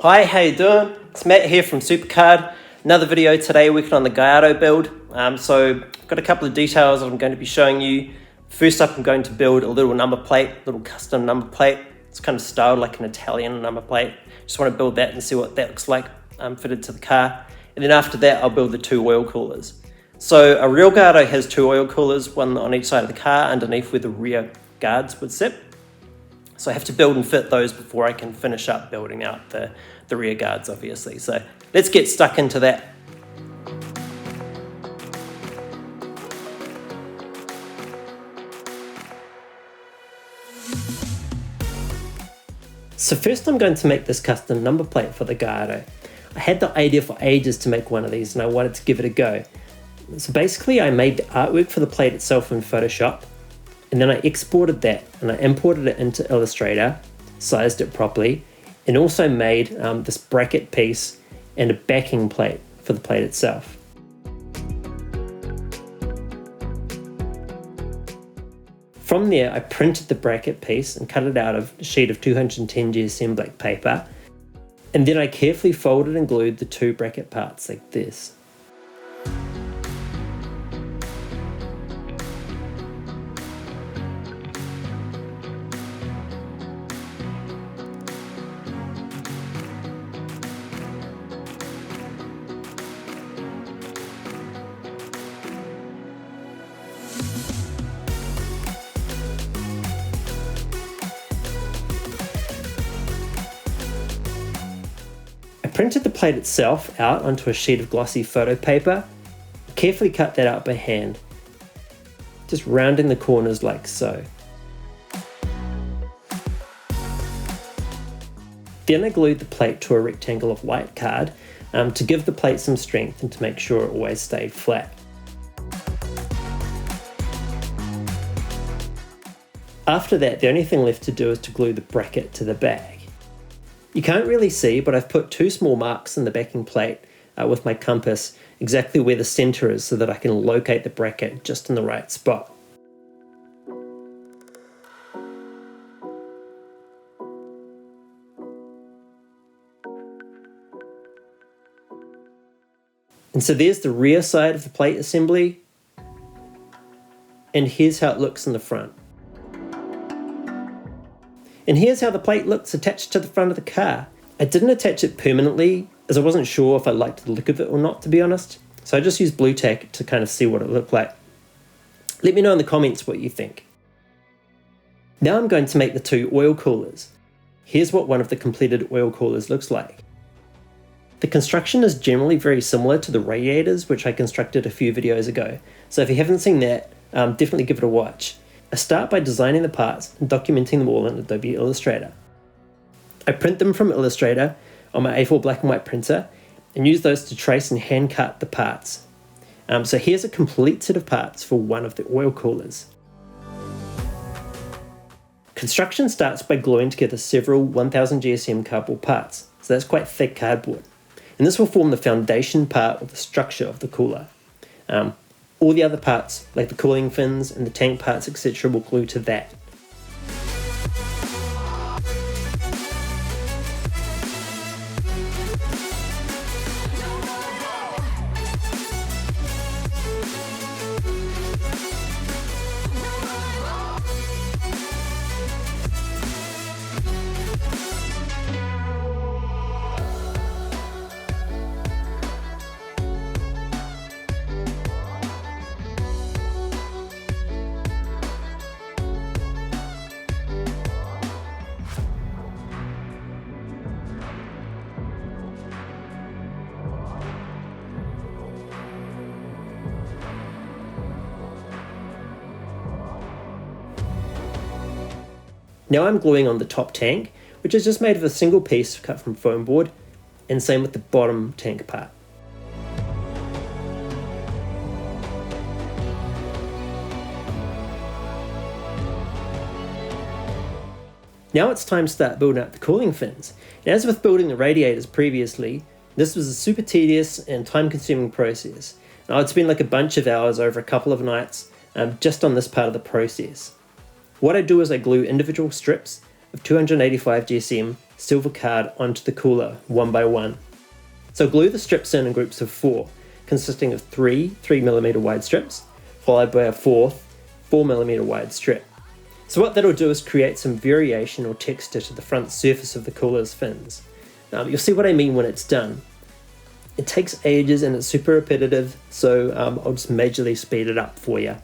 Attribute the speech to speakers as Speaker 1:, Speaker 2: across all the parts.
Speaker 1: Hi, how you doing? It's Matt here from SuperCard. Another video today working on the Gallardo build. So I've got a couple of details I'm going to be showing you. First up, I'm going to build a little number plate, little custom number plate. It's kind of styled like an Italian number plate. Just want to build that and see what that looks like fitted to the car. And then after that, I'll build the two oil coolers. So a real Gallardo has two oil coolers, one on each side of the car underneath where the rear guards would sit. So I have to build and fit those before I can finish up building out the rear guards, obviously. So let's get stuck into that. So first I'm going to make this custom number plate for the Gallardo. I had the idea for ages to make one of these and I wanted to give it a go. So basically I made the artwork for the plate itself in Photoshop, and then I exported that and I imported it into Illustrator, sized it properly, and also made this bracket piece and a backing plate for the plate itself. From there, I printed the bracket piece and cut it out of a sheet of 210 GSM black paper, and then I carefully folded and glued the two bracket parts like this. I printed the plate itself out onto a sheet of glossy photo paper, carefully cut that out by hand, just rounding the corners like so. Then I glued the plate to a rectangle of white card to give the plate some strength and to make sure it always stayed flat. After that, the only thing left to do is to glue the bracket to the bag. You can't really see, but I've put two small marks in the backing plate with my compass exactly where the center is so that I can locate the bracket just in the right spot. And so there's the rear side of the plate assembly, and here's how it looks in the front. And here's how the plate looks attached to the front of the car. I didn't attach it permanently as I wasn't sure if I liked the look of it or not, to be honest. So I just used blue tack to kind of see what it looked like. Let me know in the comments what you think. Now I'm going to make the two oil coolers. Here's what one of the completed oil coolers looks like. The construction is generally very similar to the radiators, which I constructed a few videos ago. So if you haven't seen that, definitely give it a watch. I start by designing the parts and documenting them all in Adobe Illustrator. I print them from Illustrator on my A4 black and white printer and use those to trace and hand cut the parts. So here's a complete set of parts for one of the oil coolers. Construction starts by gluing together several 1000 GSM cardboard parts, so that's quite thick cardboard. And this will form the foundation part of the structure of the cooler. All the other parts, like the cooling fins and the tank parts, etc., will glue to that. Now I'm gluing on the top tank, which is just made of a single piece cut from foam board, and same with the bottom tank part. Now it's time to start building out the cooling fins. And as with building the radiators previously, this was a super tedious and time-consuming process. Now I'd spend like a bunch of hours over a couple of nights just on this part of the process. What I do is I glue individual strips of 285 GSM SuperCard onto the cooler one by one. So glue the strips in groups of 4, consisting of 3 3mm wide strips, followed by a fourth 4mm wide strip. So what that'll do is create some variation or texture to the front surface of the cooler's fins. You'll see what I mean when it's done. It takes ages and it's super repetitive, so I'll just majorly speed it up for you.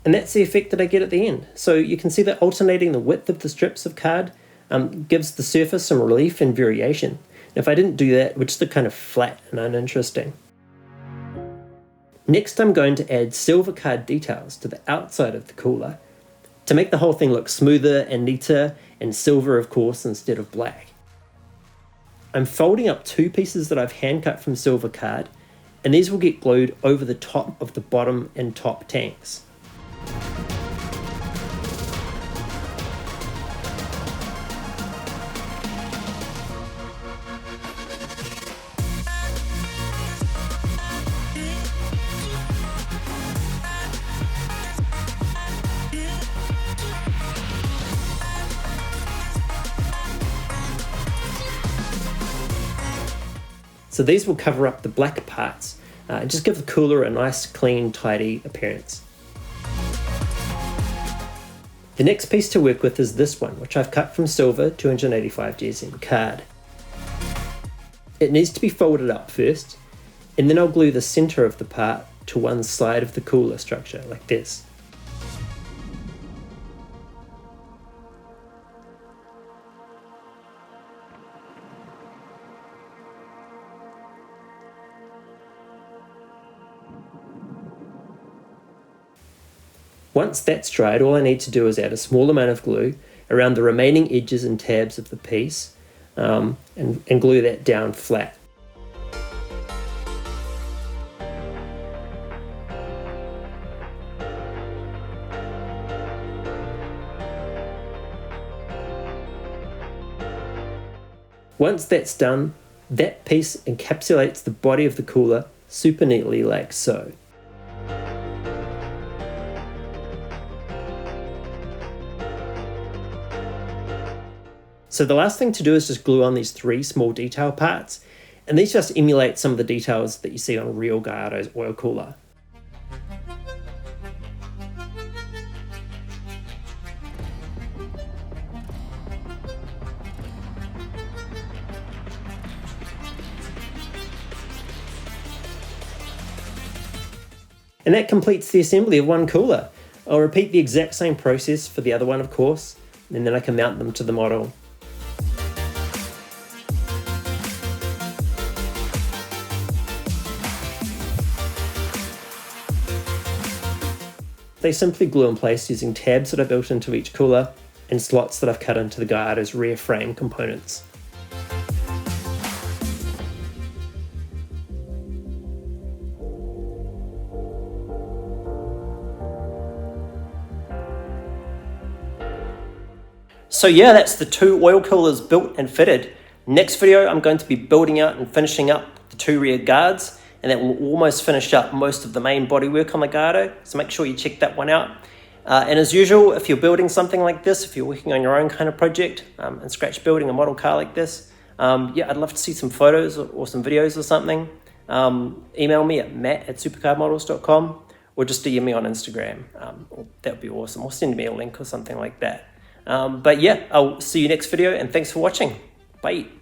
Speaker 1: And that's the effect that I get at the end. So you can see that alternating the width of the strips of card gives the surface some relief and variation. And if I didn't do that, it would just look kind of flat and uninteresting. Next, I'm going to add silver card details to the outside of the cooler to make the whole thing look smoother and neater, and silver, of course, instead of black. I'm folding up 2 pieces that I've hand cut from silver card, and these will get glued over the top of the bottom and top tanks. So these will cover up the black parts and just give the cooler a nice, clean, tidy appearance. The next piece to work with is this one, which I've cut from silver 285 GSM card. It needs to be folded up first, and then I'll glue the center of the part to one side of the cooler structure, like this. Once that's dried, all I need to do is add a small amount of glue around the remaining edges and tabs of the piece and glue that down flat. Once that's done, that piece encapsulates the body of the cooler super neatly like so. So the last thing to do is just glue on these 3 small detail parts, and these just emulate some of the details that you see on a real Gallardo's oil cooler. And that completes the assembly of one cooler. I'll repeat the exact same process for the other one, of course. and then I can mount them to the model. They simply glue in place using tabs that I built into each cooler and slots that I've cut into the Gallardo's rear frame components. So yeah, that's the 2 oil coolers built and fitted. Next video, I'm going to be building out and finishing up the 2 rear guards, and that will almost finish up most of the main bodywork on the Gallardo, so make sure you check that one out. And as usual, if you're building something like this, if you're working on your own kind of project and scratch building a model car like this, yeah, I'd love to see some photos or some videos or something. Email me at matt@supercardmodels.com, or just DM me on Instagram. That would be awesome, or send me a link or something like that. But yeah, I'll see you next video, and thanks for watching. Bye.